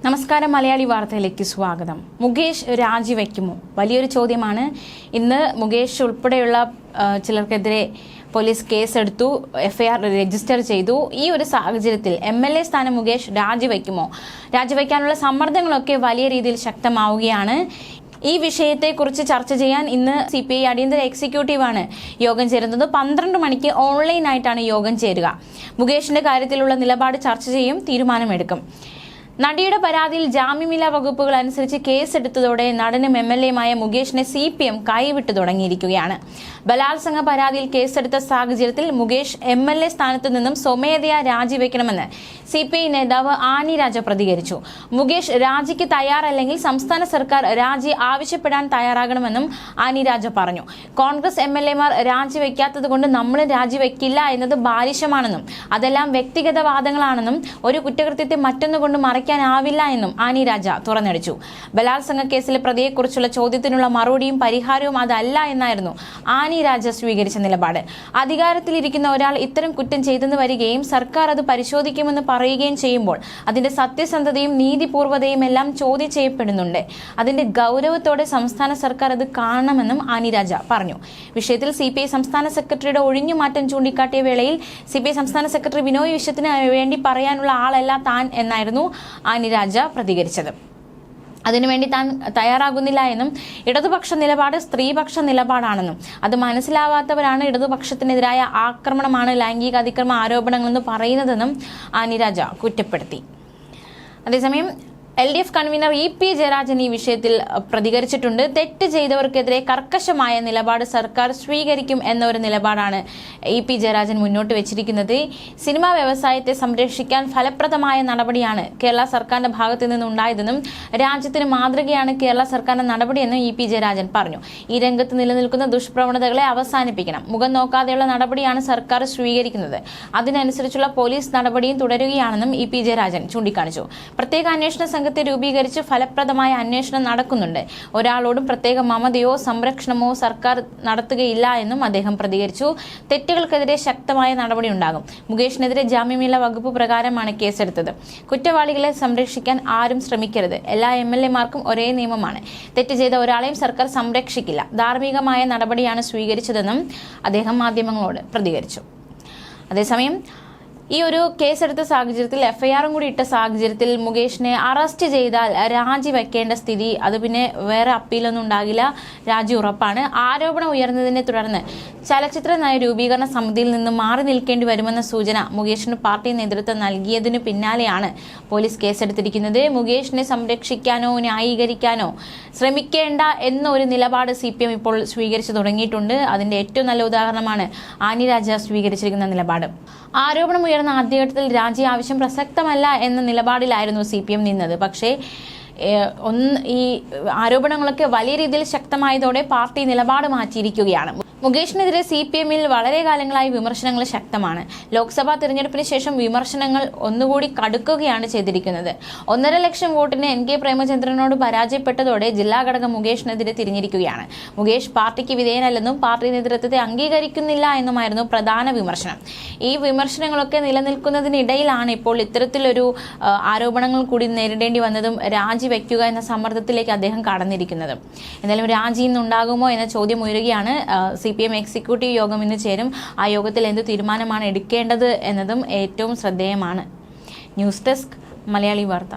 നമസ്കാരം, മലയാളി വാർത്തയിലേക്ക് സ്വാഗതം. മുകേഷ് രാജിവെക്കുമോ? വലിയൊരു ചോദ്യമാണ്. ഇന്ന് മുകേഷ് ഉൾപ്പെടെയുള്ള ചിലർക്കെതിരെ പോലീസ് കേസെടുത്തു, എഫ്ഐആർ രജിസ്റ്റർ ചെയ്തു. ഈ ഒരു സാഹചര്യത്തിൽ MLA സ്ഥാനം മുകേഷ് രാജിവെക്കുമോ? രാജിവെക്കാനുള്ള സമ്മർദ്ദങ്ങളൊക്കെ വലിയ രീതിയിൽ ശക്തമാവുകയാണ്. ഈ വിഷയത്തെക്കുറിച്ച് ചർച്ച ചെയ്യാൻ ഇന്ന് CPI അടിയന്തര എക്സിക്യൂട്ടീവാണ് യോഗം ചേരുന്നത്. 12 മണിക്ക് ഓൺലൈനായിട്ടാണ് യോഗം ചേരുക. മുകേഷിന്റെ കാര്യത്തിലുള്ള നിലപാട് ചർച്ച ചെയ്യും, തീരുമാനമെടുക്കും. നടിയുടെ പരാതിയിൽ ജാമ്യമില്ലാ വകുപ്പുകൾ അനുസരിച്ച് കേസെടുത്തതോടെ നടനും MLAയുമായ മുകേഷിനെ CPM കൈവിട്ടു തുടങ്ങിയിരിക്കുകയാണ്. ബലാത്സംഗ പരാതിയിൽ കേസെടുത്ത സാഹചര്യത്തിൽ മുകേഷ് MLA സ്ഥാനത്തു നിന്നും സ്വമേധയാ രാജിവെക്കണമെന്ന് CPI നേതാവ് ആനി രാജ പ്രതികരിച്ചു. മുകേഷ് രാജിക്ക് തയ്യാറല്ലെങ്കിൽ സംസ്ഥാന സർക്കാർ രാജി ആവശ്യപ്പെടാൻ തയ്യാറാകണമെന്നും ആനി രാജ പറഞ്ഞു. കോൺഗ്രസ് MLAമാർ രാജിവെക്കാത്തതുകൊണ്ട് നമ്മൾ രാജിവെക്കില്ല എന്നത് ബാലിശമാണെന്നും അതെല്ലാം വ്യക്തിഗത വാദങ്ങളാണെന്നും ഒരു കുറ്റകൃത്യത്തെ മറ്റൊന്നുകൊണ്ട് മറയ്ക്കാനാവില്ല എന്നും ആനി രാജ തുറന്നടിച്ചു. ബലാത്സംഗ കേസിലെ പ്രതിയെക്കുറിച്ചുള്ള ചോദ്യത്തിനുള്ള മറുപടിയും പരിഹാരവും അതല്ല എന്നായിരുന്നു ആനി രാജ സ്വീകരിച്ച നിലപാട്. അധികാരത്തിലിരിക്കുന്ന ഒരാൾ ഇത്തരം കുറ്റം ചെയ്തെന്ന് വരികയും സർക്കാർ അത് പരിശോധിക്കുമെന്ന് പറയുകയും ചെയ്യുമ്പോൾ അതിന്റെ സത്യസന്ധതയും നീതിപൂർവ്വതയും എല്ലാം ചോദ്യം ചെയ്യപ്പെടുന്നുണ്ട്. അതിന്റെ ഗൗരവത്തോടെ സംസ്ഥാന സർക്കാർ അത് കാണണമെന്നും ആനി രാജ പറഞ്ഞു. വിഷയത്തിൽ CPI സംസ്ഥാന സെക്രട്ടറിയുടെ ഒഴിഞ്ഞുമാറ്റം ചൂണ്ടിക്കാട്ടിയ വേളയിൽ CPI സംസ്ഥാന സെക്രട്ടറി ബിനോയ് വിശ്വത്തിന് വേണ്ടി പറയാനുള്ള ആളല്ല താൻ എന്നായിരുന്നു ആനി രാജ പ്രതികരിച്ചത്. അതിനുവേണ്ടി താൻ തയ്യാറാകുന്നില്ല എന്നും ഇടതുപക്ഷ നിലപാട് സ്ത്രീപക്ഷ നിലപാടാണെന്നും അത് മനസ്സിലാവാത്തവരാണ് ഇടതുപക്ഷത്തിനെതിരായ ആക്രമണമാണ് ലൈംഗിക അതിക്രമ ആരോപണങ്ങളെന്ന് പറയുന്നതെന്നും ആനി രാജ കുറ്റപ്പെടുത്തി. അതേസമയം LDF കൺവീനർ EP ജയരാജൻ ഈ വിഷയത്തിൽ പ്രതികരിച്ചിട്ടുണ്ട്. തെറ്റ് ചെയ്തവർക്കെതിരെ കർക്കശമായ നിലപാട് സർക്കാർ സ്വീകരിക്കും എന്നൊരു നിലപാടാണ് EP ജയരാജൻ മുന്നോട്ട് വെച്ചിരിക്കുന്നത്. സിനിമാ വ്യവസായത്തെ സംരക്ഷിക്കാൻ ഫലപ്രദമായ നടപടിയാണ് കേരള സർക്കാരിന്റെ ഭാഗത്തു നിന്നുണ്ടായതെന്നും രാജ്യത്തിന് മാതൃകയാണ് കേരള സർക്കാരിന്റെ നടപടിയെന്നും EP ജയരാജൻ പറഞ്ഞു. ഈ രംഗത്ത് നിലനിൽക്കുന്ന ദുഷ്പ്രവണതകളെ അവസാനിപ്പിക്കണം. മുഖം നോക്കാതെയുള്ള നടപടിയാണ് സർക്കാർ സ്വീകരിക്കുന്നത്. അതിനനുസരിച്ചുള്ള പോലീസ് നടപടിയും തുടരുകയാണെന്നും EP ജയരാജൻ ചൂണ്ടിക്കാണിച്ചു. പ്രത്യേക അന്വേഷണ സംഘത്തെ രൂപീകരിച്ച് ഫലപ്രദമായ അന്വേഷണം നടക്കുന്നുണ്ട്. ഒരാളോടും പ്രത്യേക മമതയോ സംരക്ഷണമോ സർക്കാർ നടത്തുകയില്ല എന്നും അദ്ദേഹം പ്രതികരിച്ചു. തെറ്റുകൾക്കെതിരെ ശക്തമായ നടപടി ഉണ്ടാകും. മുകേഷിനെതിരെ ജാമ്യമില്ലാ വകുപ്പ് പ്രകാരമാണ് കേസെടുത്തത്. കുറ്റവാളികളെ സംരക്ഷിക്കാൻ ആരും ശ്രമിക്കരുത്. എല്ലാ MLAമാർക്കും ഒരേ നിയമമാണ്. തെറ്റ് ചെയ്ത ഒരാളെയും സർക്കാർ സംരക്ഷിക്കില്ല. ധാർമ്മികമായ നടപടിയാണ് സ്വീകരിച്ചതെന്നും അദ്ദേഹം മാധ്യമങ്ങളോട് പ്രതികരിച്ചു. അതേസമയം ഈ ഒരു കേസെടുത്ത സാഹചര്യത്തിൽ FIRും കൂടി ഇട്ട സാഹചര്യത്തിൽ മുകേഷിനെ അറസ്റ്റ് ചെയ്താൽ രാജിവെക്കേണ്ട സ്ഥിതി, അത് പിന്നെ വേറെ അപ്പീലൊന്നും ഉണ്ടാകില്ല, രാജി ഉറപ്പാണ്. ആരോപണം ഉയർന്നതിനെ തുടർന്ന് ചലച്ചിത്ര നയ രൂപീകരണ സമിതിയിൽ നിന്ന് മാറി നിൽക്കേണ്ടി വരുമെന്ന സൂചന മുകേഷിന് പാർട്ടി നേതൃത്വം നൽകിയതിനു പിന്നാലെയാണ് പോലീസ് കേസെടുത്തിരിക്കുന്നത്. മുകേഷിനെ സംരക്ഷിക്കാനോ ന്യായീകരിക്കാനോ ശ്രമിക്കേണ്ട എന്നൊരു നിലപാട് CPM ഇപ്പോൾ സ്വീകരിച്ചു തുടങ്ങിയിട്ടുണ്ട്. അതിന്റെ ഏറ്റവും നല്ല ഉദാഹരണമാണ് ആനി രാജ സ്വീകരിച്ചിരിക്കുന്ന നിലപാട്. ആരോപണം ഉയർന്ന ആദ്യഘട്ടത്തിൽ രാജി ആവശ്യം പ്രസക്തമല്ല എന്ന നിലപാടിലായിരുന്നു CPM നിന്നത്. പക്ഷേ ഈ ആരോപണങ്ങളൊക്കെ വലിയ രീതിയിൽ ശക്തമായതോടെ പാർട്ടി നിലപാട് മാറ്റിയിരിക്കുകയാണ്. മുകേഷിനെതിരെ CPMൽ വളരെ കാലങ്ങളായി വിമർശനങ്ങൾ ശക്തമാണ്. ലോക്സഭാ തിരഞ്ഞെടുപ്പിന് ശേഷം വിമർശനങ്ങൾ ഒന്നുകൂടി കടുക്കുകയാണ് ചെയ്തിരിക്കുന്നത്. 1.5 ലക്ഷം വോട്ടിന് NK പ്രേമചന്ദ്രനോട് പരാജയപ്പെട്ടതോടെ ജില്ലാ ഘടകം മുകേഷിനെതിരെ തിരിഞ്ഞിരിക്കുകയാണ്. മുകേഷ് പാർട്ടിക്ക് വിധേയനല്ലെന്നും പാർട്ടി നേതൃത്വത്തെ അംഗീകരിക്കുന്നില്ല എന്നുമായിരുന്നു പ്രധാന വിമർശനം. ഈ വിമർശനങ്ങളൊക്കെ നിലനിൽക്കുന്നതിനിടയിലാണ് ഇപ്പോൾ ഇത്തരത്തിലൊരു ആരോപണങ്ങൾ കൂടി നേരിടേണ്ടി വന്നതും രാജിവെക്കുക എന്ന സമ്മർദ്ദത്തിലേക്ക് അദ്ദേഹം കടന്നിരിക്കുന്നത്. എന്തായാലും രാജി ഇന്നുണ്ടാകുമോ എന്ന ചോദ്യം ഉയരുകയാണ്. CPM എക്സിക്യൂട്ടീവ് യോഗം ഇന്ന് ചേരും. ആ യോഗത്തിൽ എന്ത് തീരുമാനമാണ് എടുക്കേണ്ടത് എന്നതും ഏറ്റവും ശ്രദ്ധേയമാണ്. ന്യൂസ് ഡെസ്ക്, മലയാളി വാർത്ത.